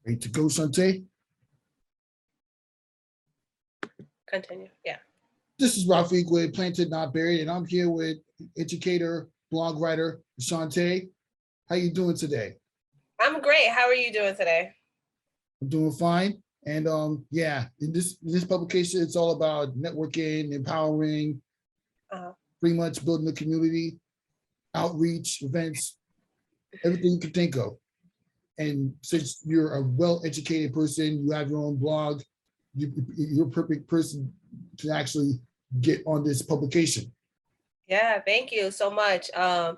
Ready to go, Shauntay? Continue, yeah. This is Rafiq with Planted Not Buried, and I'm here with educator, blog writer, Shauntay. How you doing today? I'm great. How are you doing today? I'm doing fine. And yeah, in this publication, it's all about networking, empowering, pretty much building a community, outreach, events, everything you can think of. And since you're a well-educated person, you have your own blog, you're a perfect person to actually get on this publication. Yeah, thank you so much. I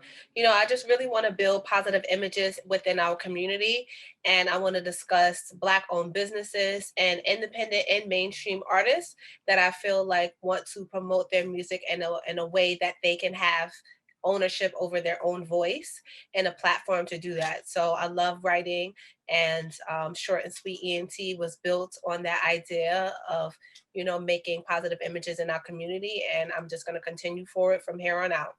just really want to build positive images within our community, and I want to discuss Black-owned businesses and independent and mainstream artists that I feel like want to promote their music in a way that they can have ownership over their own voice and a platform to do that. So I love writing, and Short and Sweet Ent was built on that idea of making positive images in our community. And I'm just going to continue forward from here on out.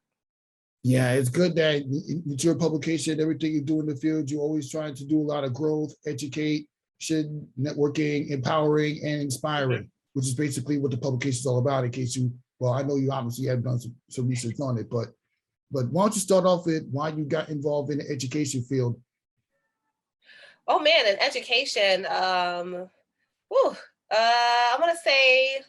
Yeah, it's good that with your publication, everything you do in the field, you're always trying to do a lot of growth, education, networking, empowering, and inspiring, which is basically what the publication is all about. In case I know you obviously have done some research on it, but why don't you start off with why you got involved in the education field? Oh man, in education, I want to say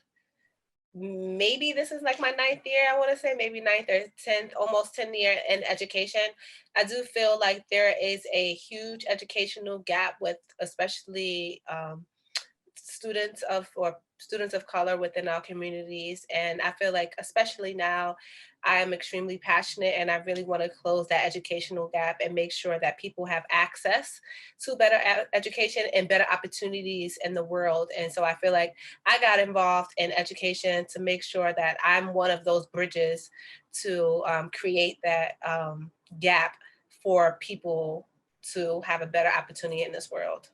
maybe this is like my 9th year. I want to say maybe 9th or 10th, almost 10 year in education. I do feel like there is a huge educational gap with especially students of color within our communities. And I feel like, especially now, I am extremely passionate and I really want to close that educational gap and make sure that people have access to better education and better opportunities in the world. And so I feel like I got involved in education to make sure that I'm one of those bridges to create that gap for people to have a better opportunity in this world.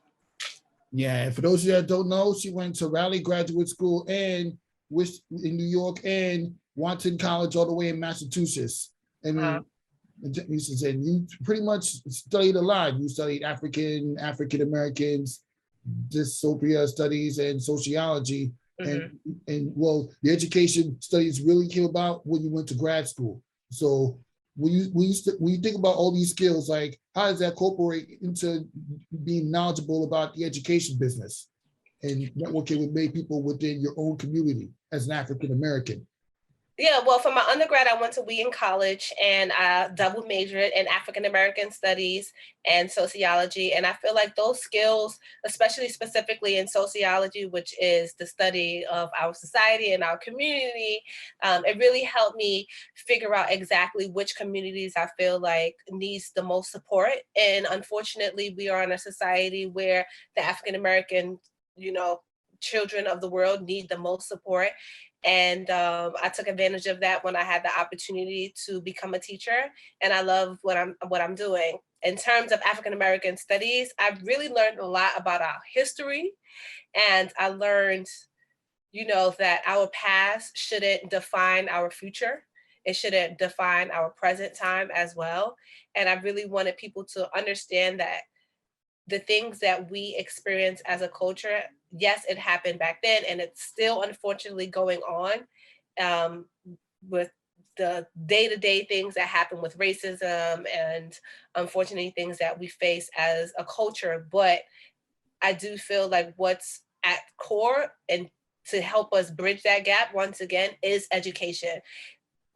Yeah, and for those of you that don't know, she went to Raleigh Graduate School and in New York and Wharton College all the way in Massachusetts. I mean, you pretty much studied a lot. You studied African Americans, dystopia studies, and sociology. And the education studies really came about when you went to grad school. So when you think about all these skills, like how does that incorporate into being knowledgeable about the education business and networking with many people within your own community as an African American? Yeah, well, for my undergrad, I went to Wheaton College and I double majored in African American studies and sociology. And I feel like those skills, especially specifically in sociology, which is the study of our society and our community, it really helped me figure out exactly which communities I feel like needs the most support. And unfortunately, we are in a society where the African American, children of the world need the most support. And I took advantage of that when I had the opportunity to become a teacher. And I love what I'm doing. In terms of African American studies, I've really learned a lot about our history. And I learned, that our past shouldn't define our future. It shouldn't define our present time as well. And I really wanted people to understand that the things that we experience as a culture, yes, it happened back then, and it's still unfortunately going on with the day-to-day things that happen with racism and unfortunately things that we face as a culture. But I do feel like what's at core and to help us bridge that gap once again is education,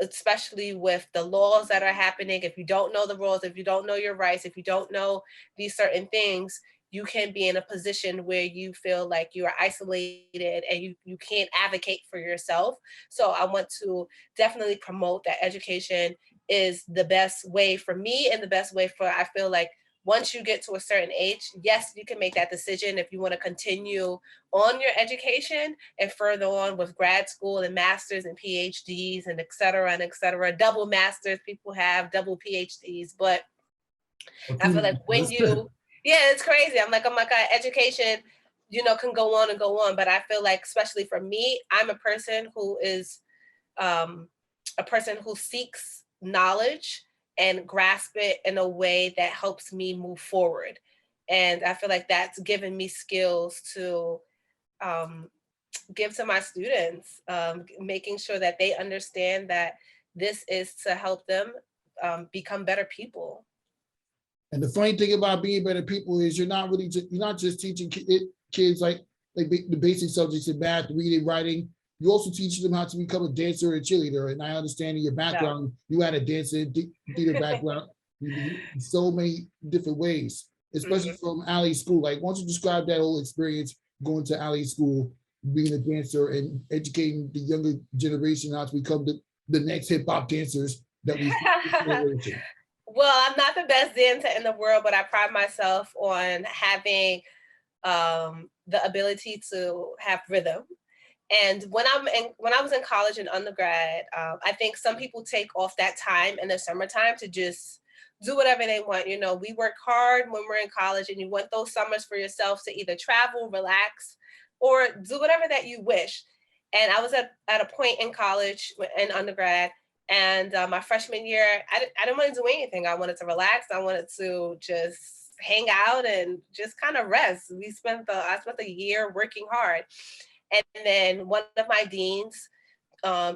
especially with the laws that are happening. If you don't know the rules, if you don't know your rights, if you don't know these certain things, you can be in a position where you feel like you are isolated and you can't advocate for yourself. So I want to definitely promote that education is the best way for me and the best way for, I feel like, once you get to a certain age, yes, you can make that decision if you want to continue on your education and further on with grad school and masters and PhDs and et cetera and et cetera. Double masters, people have double PhDs, but I feel like it's crazy. I'm like, oh my God, education, can go on and go on. But I feel like, especially for me, I'm a person who is a person who seeks knowledge and grasp it in a way that helps me move forward. And I feel like that's given me skills to give to my students, making sure that they understand that this is to help them become better people. And the funny thing about being better people is you're not just teaching kids like the basic subjects in math, reading, writing. You also teach them how to become a dancer and cheerleader. And I understand in your background, you had a dancer and theater background, so many different ways, especially from Alley School. Like, why don't you describe that whole experience going to Alley School, being a dancer and educating the younger generation how to become the next hip hop dancers that we see. Well, I'm not the best dancer in the world, but I pride myself on having the ability to have rhythm. And when I was in college and undergrad, I think some people take off that time in the summertime to just do whatever they want. You know, we work hard when we're in college, and you want those summers for yourself to either travel, relax, or do whatever that you wish. And I was at a point in college, in undergrad, and my freshman year, I didn't want to do anything. I wanted to relax. I wanted to just hang out and just kind of rest. I spent the year working hard. And then one of my deans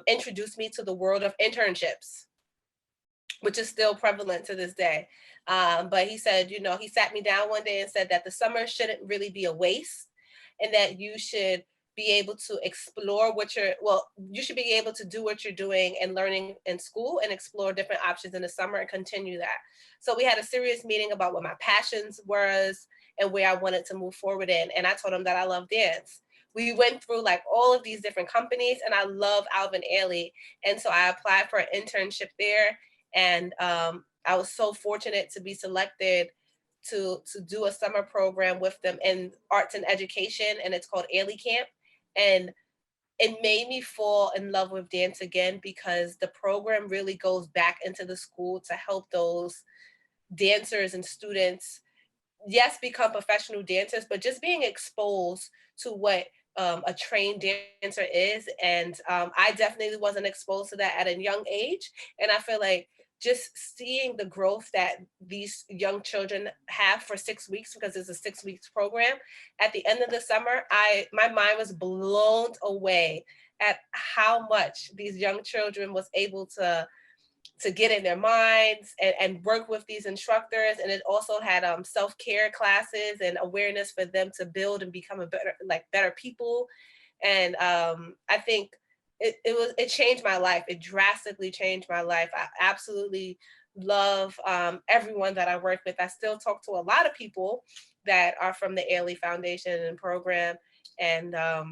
introduced me to the world of internships, which is still prevalent to this day. But he said, you know, he sat me down one day and said that the summer shouldn't really be a waste, and that you should be able to explore you should be able to do what you're doing and learning in school and explore different options in the summer and continue that. So we had a serious meeting about what my passions was and where I wanted to move forward in. And I told him that I love dance. We went through like all of these different companies, and I love Alvin Ailey. And so I applied for an internship there. And I was so fortunate to be selected to do a summer program with them in arts and education, and it's called Ailey Camp. And it made me fall in love with dance again, because the program really goes back into the school to help those dancers and students, yes, become professional dancers, but just being exposed to what a trained dancer is. And I definitely wasn't exposed to that at a young age. And I feel like just seeing the growth that these young children have for 6 weeks, because it's a 6 weeks program, at the end of the summer, my mind was blown away at how much these young children was able to get in their minds and work with these instructors. And it also had self-care classes and awareness for them to build and become better people. And I think it changed my life. It drastically changed my life. I absolutely love everyone that I work with. I still talk to a lot of people that are from the Ailey Foundation and program. And I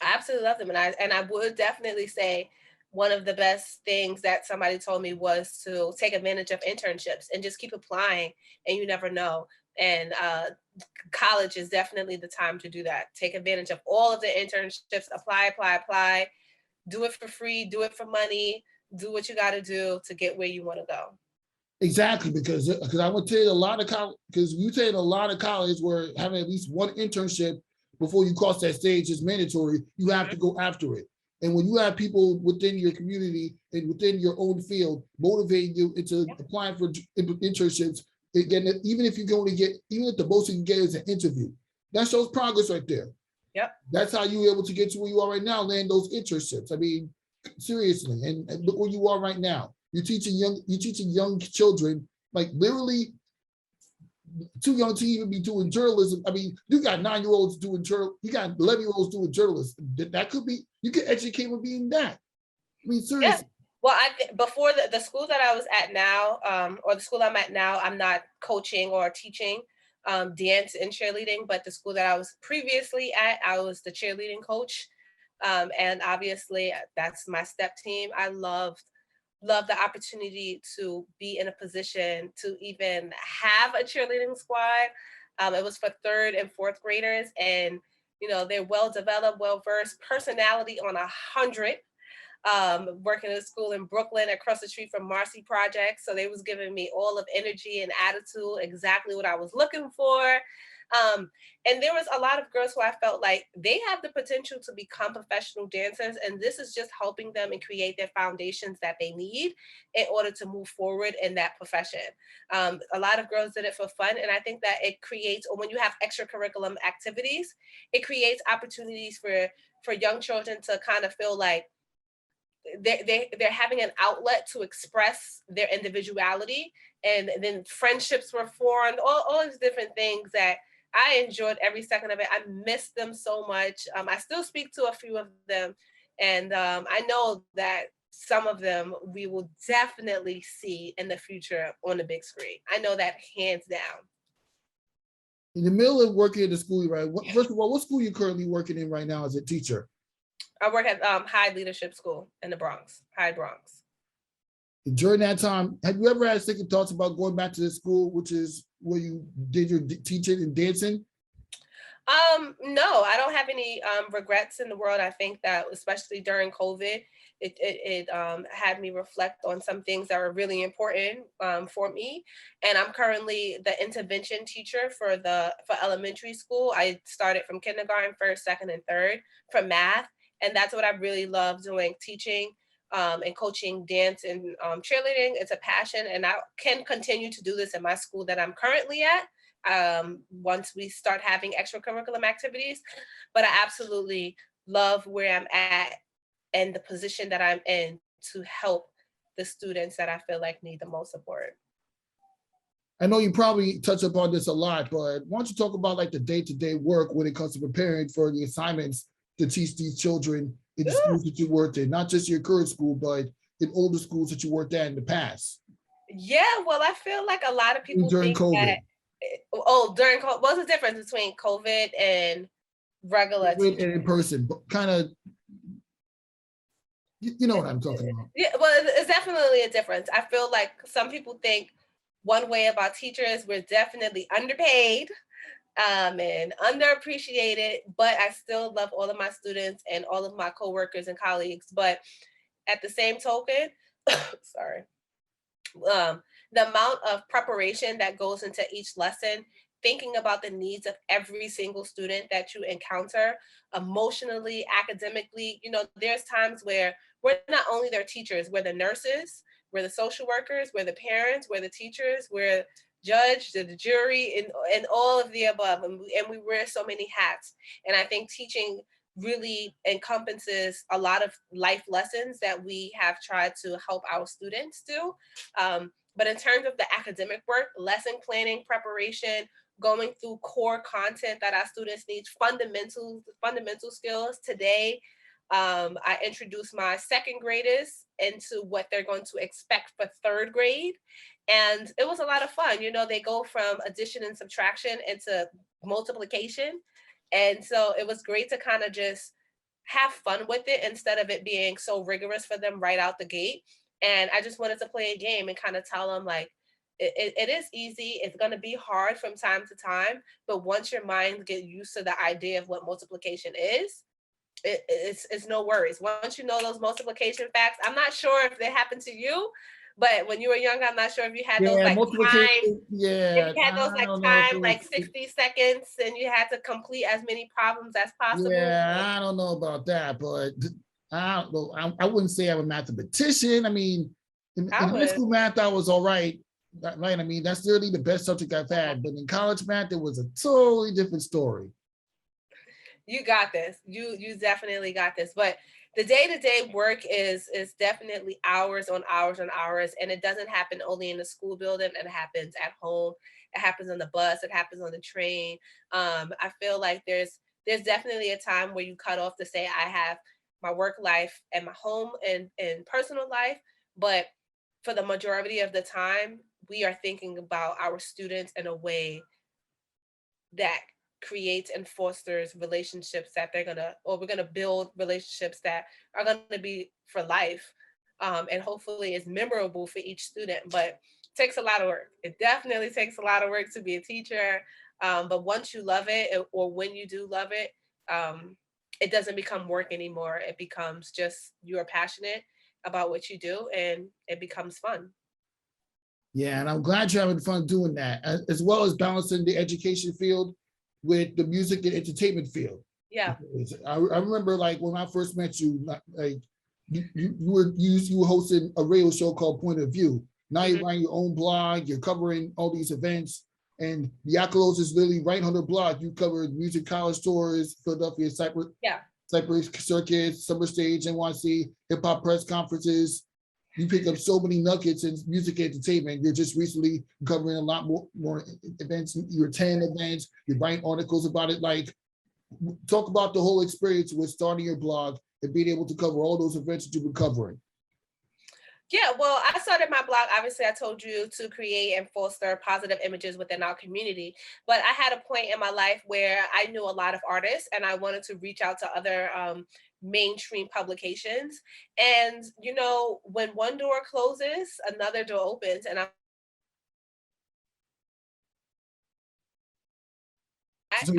absolutely love them. And I would definitely say one of the best things that somebody told me was to take advantage of internships and just keep applying, and you never know. And college is definitely the time to do that. Take advantage of all of the internships, apply, do it for free, do it for money, do what you got to do to get where you want to go. Exactly, because I would tell you a lot of college, because you say in a lot of colleges where having at least one internship before you cross that stage is mandatory, you have to go after it. And when you have people within your community and within your own field motivating you into applying for internships, again, even if the most you can get is an interview, that shows progress right there. Yep. That's how you were able to get to where you are right now, land those internships. I mean, seriously, and look where you are right now. You're teaching young children, like literally too young to even be doing journalism. I mean, you got 9-year-olds doing you got 11-year-olds doing journalism. That could be, you can educate with being that. I mean, seriously. Yeah. Well, before the school that I was at now, or the school I'm at now, I'm not coaching or teaching dance and cheerleading, but the school that I was previously at, I was the cheerleading coach. And obviously that's my step team. I loved the opportunity to be in a position to even have a cheerleading squad. It was for 3rd and 4th graders, and they're well developed, well versed, personality on 100. Working at a school in Brooklyn across the street from Marcy Project, so they was giving me all of energy and attitude, exactly what I was looking for. And there was a lot of girls who I felt like they have the potential to become professional dancers, and this is just helping them and create their foundations that they need in order to move forward in that profession. A lot of girls did it for fun, and I think that it creates, or when you have extracurriculum activities, it creates opportunities for young children to kind of feel like they're having an outlet to express their individuality, and then friendships were formed, all these different things that I enjoyed every second of it. I miss them so much. I still speak to a few of them, and I know that some of them we will definitely see in the future on the big screen. I know that hands down. In the middle of working at the school, right? First of all, what school are you currently working in right now as a teacher? I work at High Leadership School in the Bronx, High Bronx. During that time, have you ever had second thoughts about going back to the school, which is where you did your teaching and dancing? No, I don't have any regrets in the world. I think that especially during COVID, it had me reflect on some things that were really important for me. And I'm currently the intervention teacher for elementary school. I started from kindergarten, first, second, and third for math, and that's what I really love doing, teaching and coaching dance and cheerleading. It's a passion, and I can continue to do this in my school that I'm currently at once we start having extracurriculum activities. But I absolutely love where I'm at and the position that I'm in to help the students that I feel like need the most support. I know you probably touch upon this a lot, but why don't you talk about like the day-to-day work when it comes to preparing for the assignments to teach these children in the schools that you worked in, not just your current school, but in older schools that you worked at in the past? Yeah, well, I feel like a lot of people During think COVID. that, during COVID, what's the difference between COVID and regular And teaching? in person, but kind of, you know what I'm talking about. Yeah, well, it's definitely a difference. I feel like some people think one way about teachers, we're definitely underpaid and underappreciated, but I still love all of my students and all of my coworkers and colleagues. But at the same token, sorry, the amount of preparation that goes into each lesson, thinking about the needs of every single student that you encounter emotionally, academically. There's times where we're not only their teachers, we're the nurses, we're the social workers, we're the parents, we're the teachers, we're judge, the jury, and all of the above. And we wear so many hats. And I think teaching really encompasses a lot of life lessons that we have tried to help our students do. But in terms of the academic work, lesson planning, preparation, going through core content that our students need, fundamental skills. Today, I introduced my second graders into what they're going to expect for third grade. And it was a lot of fun. They go from addition and subtraction into multiplication. And so it was great to kind of just have fun with it instead of it being so rigorous for them right out the gate. And I just wanted to play a game and kind of tell them like, it is easy. It's going to be hard from time to time, but once your mind get used to the idea of what multiplication is, it's no worries. Once you know those multiplication facts, I'm not sure if they happened to you, but when you were young, I'm not sure if you had those Yeah, like time, multiplication. if Yeah, you had those I like don't know if time, it like was. 60 seconds, and you had to complete as many problems as possible. Yeah, I don't know about that, but I don't know. I wouldn't say I'm a mathematician. I mean, in I high was. school math, I was all right. Right. I mean, that's really the best subject I've had. But in college math, it was a totally different story. You got this. You definitely got this. But the day-to-day work is definitely hours on hours on hours, and it doesn't happen only in the school building. It happens at home. It happens on the bus. It happens on the train. I feel like there's definitely a time where you cut off to say I have my work life and my home and personal life, but for the majority of the time, we are thinking about our students in a way that creates and fosters relationships that we're gonna build relationships that are gonna be for life, and hopefully is memorable for each student. But it takes a lot of work. It definitely takes a lot of work to be a teacher. But once you love it, or when you do love it, it doesn't become work anymore. It becomes just you're passionate about what you do, and it becomes fun. Yeah, and I'm glad you're having fun doing that, as well as balancing the education field with the music and entertainment field. Yeah. I remember like when I first met you, like you were hosting a radio show called Point of View. Now you're writing your own blog, you're covering all these events, and the accolades is literally right on the blog. You covered music college tours, Philadelphia, Cypress Circuit, Summer Stage, NYC, hip hop press conferences. You pick up so many nuggets in music entertainment. You're just recently covering a lot more events. You're 10 events. You're writing articles about it. Like, talk about the whole experience with starting your blog and being able to cover all those events that you've been covering. Yeah, well, I started my blog. Obviously, I told you to create and foster positive images within our community. But I had a point in my life where I knew a lot of artists and I wanted to reach out to other mainstream publications. And, you know, when one door closes, another door opens. And I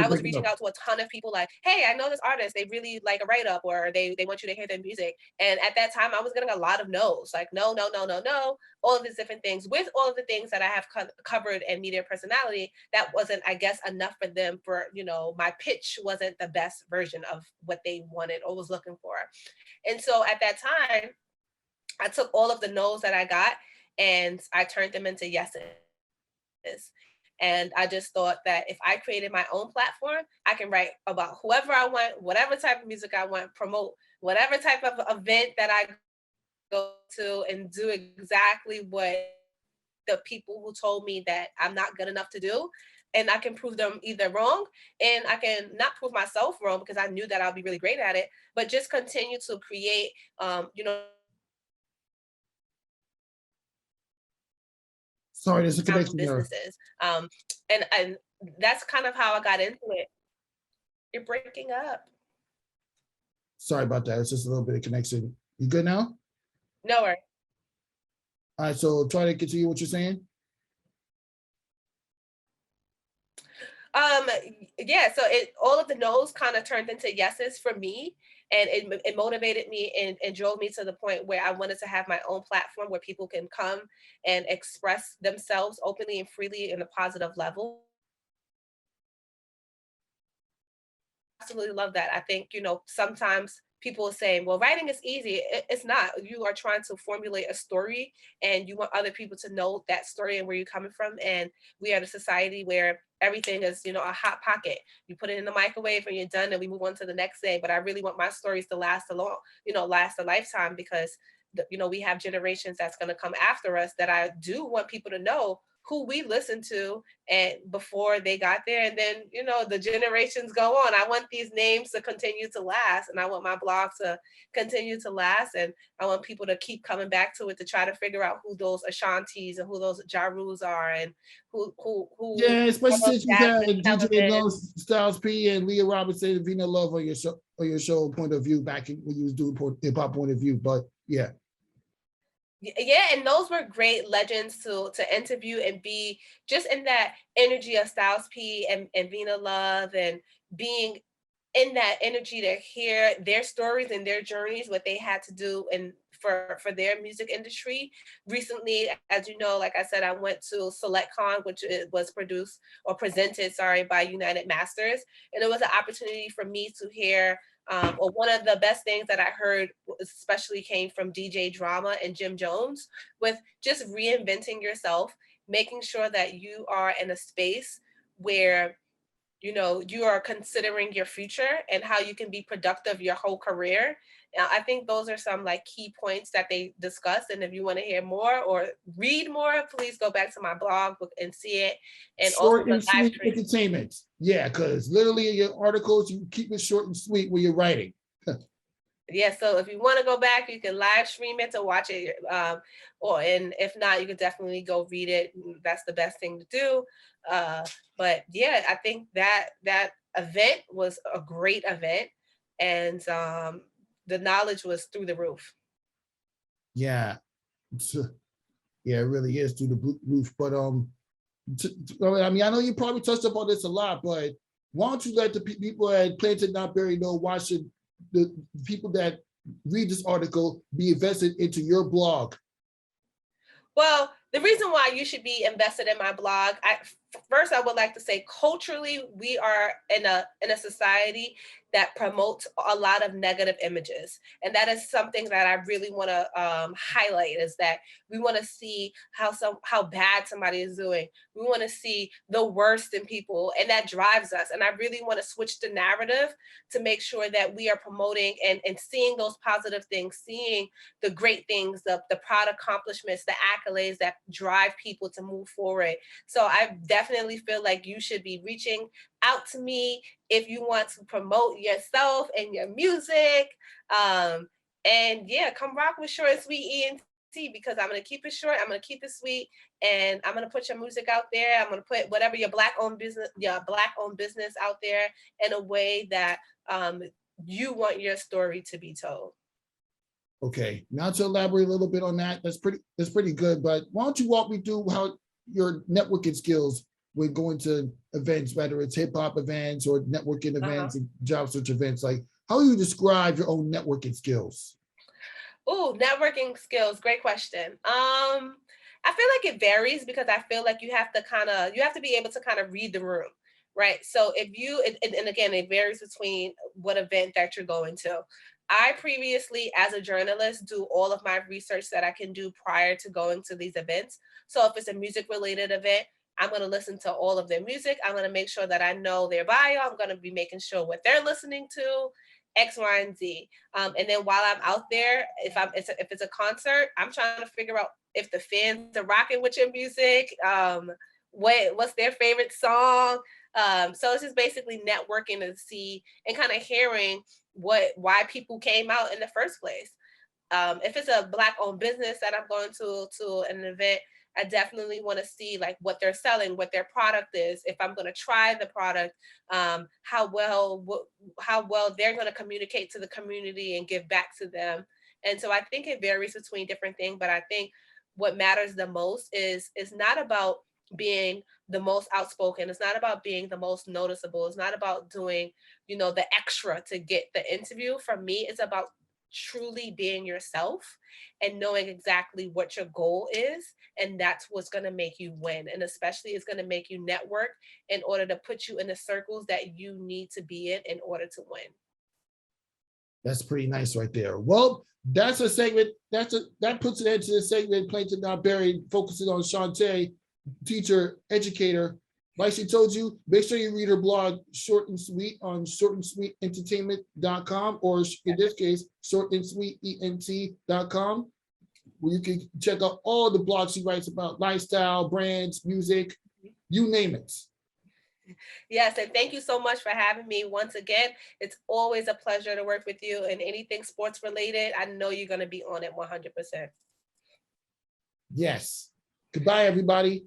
was reaching out to a ton of people like, hey, I know this artist. They really like a write-up, or they want you to hear their music. And at that time, I was getting a lot of no's, like no, no, no, no, no, all of these different things. With all of the things that I have covered in media personality, that wasn't, I guess, enough for them. For, you know, my pitch wasn't the best version of what they wanted or was looking for. And so at that time, I took all of the no's that I got and I turned them into yeses. And I just thought that if I created my own platform, I can write about whoever I want, whatever type of music I want, promote whatever type of event that I go to, and do exactly what the people who told me that I'm not good enough to do. And I can prove them either wrong, and I can not prove myself wrong because I knew that I'll be really great at it, but just continue to create, you know, Sorry, there's a connection there. businesses. And that's kind of how I got into it. You're breaking up. Sorry about that. It's just a little bit of connection. You good now? No worries. All right, so try to continue what you're saying. Yeah, so all of the no's kind of turned into yeses for me, and it motivated me and drove me to the point where I wanted to have my own platform where people can come and express themselves openly and freely in a positive level. Absolutely love that. I think, you know, sometimes people are saying, well, writing is easy. It's not. You are trying to formulate a story and you want other people to know that story and where you're coming from. And we are in a society where everything is, you know, a hot pocket. You put it in the microwave and you're done and we move on to the next day. But I really want my stories to last a long, you know, last a lifetime, because, you know, we have generations that's going to come after us that I do want people to know who we listened to and before they got there. And then, you know, the generations go on. I want these names to continue to last, and I want my blog to continue to last. And I want people to keep coming back to it to try to figure out who those Shauntays and who those Jarus are, and who yeah, especially since you had DJ Love, Styles P and Leah Robinson and Vina Love on your show Point of View back when you was doing hip hop Point of View. But yeah. Yeah, and those were great legends to interview and be just in that energy of Styles P and Vina Love, and being in that energy to hear their stories and their journeys, what they had to do and for their music industry. Recently, as you know, like I said, I went to SelectCon, which was produced or presented, sorry, by United Masters. And it was an opportunity for me to hear, or one of the best things that I heard, especially came from DJ Drama and Jim Jones, with just reinventing yourself, making sure that you are in a space where, you know, you are considering your future and how you can be productive your whole career. I think those are some like key points that they discussed. And if you want to hear more or read more, please go back to my blog and see it. And short also and sweet entertainment. Yeah, because literally in your articles, you keep it short and sweet when you're writing. Yeah, so if you want to go back, you can live stream it to watch it, and if not, you can definitely go read it. That's the best thing to do. But yeah, I think that event was a great event, and the knowledge was through the roof. Yeah, yeah, it really is through the roof. But I mean, I know you probably touched upon this a lot, but why don't you let the people at Planted Not Buried know, why should the people that read this article be invested into your blog? Well, The reason why you should be invested in my blog, first I would like to say culturally we are in a society that promotes a lot of negative images, and that is something that I really want to highlight, is that we want to see how bad somebody is doing. We want to see the worst in people, and that drives us. And I really want to switch the narrative to make sure that we are promoting and seeing those positive things, seeing the great things, the proud accomplishments, the accolades that drive people to move forward. So I definitely feel like you should be reaching out to me if you want to promote yourself and your music. And yeah, come rock with Short and Sweet ENT, because I'm gonna keep it short, I'm gonna keep it sweet, and I'm gonna put your music out there. I'm gonna put whatever your black owned business out there in a way that you want your story to be told. Okay, now to elaborate a little bit on that, that's pretty good. But why don't you walk me through how your networking skills when going to events, whether it's hip hop events or networking events and job search events, like how you describe your own networking skills? Oh, networking skills, great question. I feel like it varies, because I feel like you have to be able to kind of read the room, right? So if you and again, it varies between what event that you're going to. I previously, as a journalist, do all of my research that I can do prior to going to these events. So if it's a music related event, I'm going to listen to all of their music. I'm going to make sure that I know their bio. I'm going to be making sure what they're listening to, X, Y, and Z. And then while I'm out there, if it's a concert, I'm trying to figure out if the fans are rocking with your music, what's their favorite song. So it's just basically networking to see and kind of hearing why people came out in the first place. If it's a black owned business that I'm going to an event, I definitely want to see like what they're selling, what their product is. If I'm going to try the product, how well they're going to communicate to the community and give back to them. And so I think it varies between different things, but I think what matters the most is not about being the most outspoken. It's not about being the most noticeable. It's not about doing, the extra to get the interview. For me, it's about truly being yourself and knowing exactly what your goal is, and that's what's going to make you win, and especially it's going to make you network in order to put you in the circles that you need to be in order to win. That's pretty nice right there. Well, that's a segment. That puts it into the segment Plaintiff Not Buried, focusing on Shauntay, teacher, educator. Like she told you, make sure you read her blog, Short and Sweet, on shortandsweetentertainment.com, or in this case, shortandsweetent.com, where you can check out all the blogs she writes about lifestyle, brands, music, you name it. Yes, and thank you so much for having me once again. It's always a pleasure to work with you, and anything sports related, I know you're going to be on it 100%. Yes. Goodbye, everybody.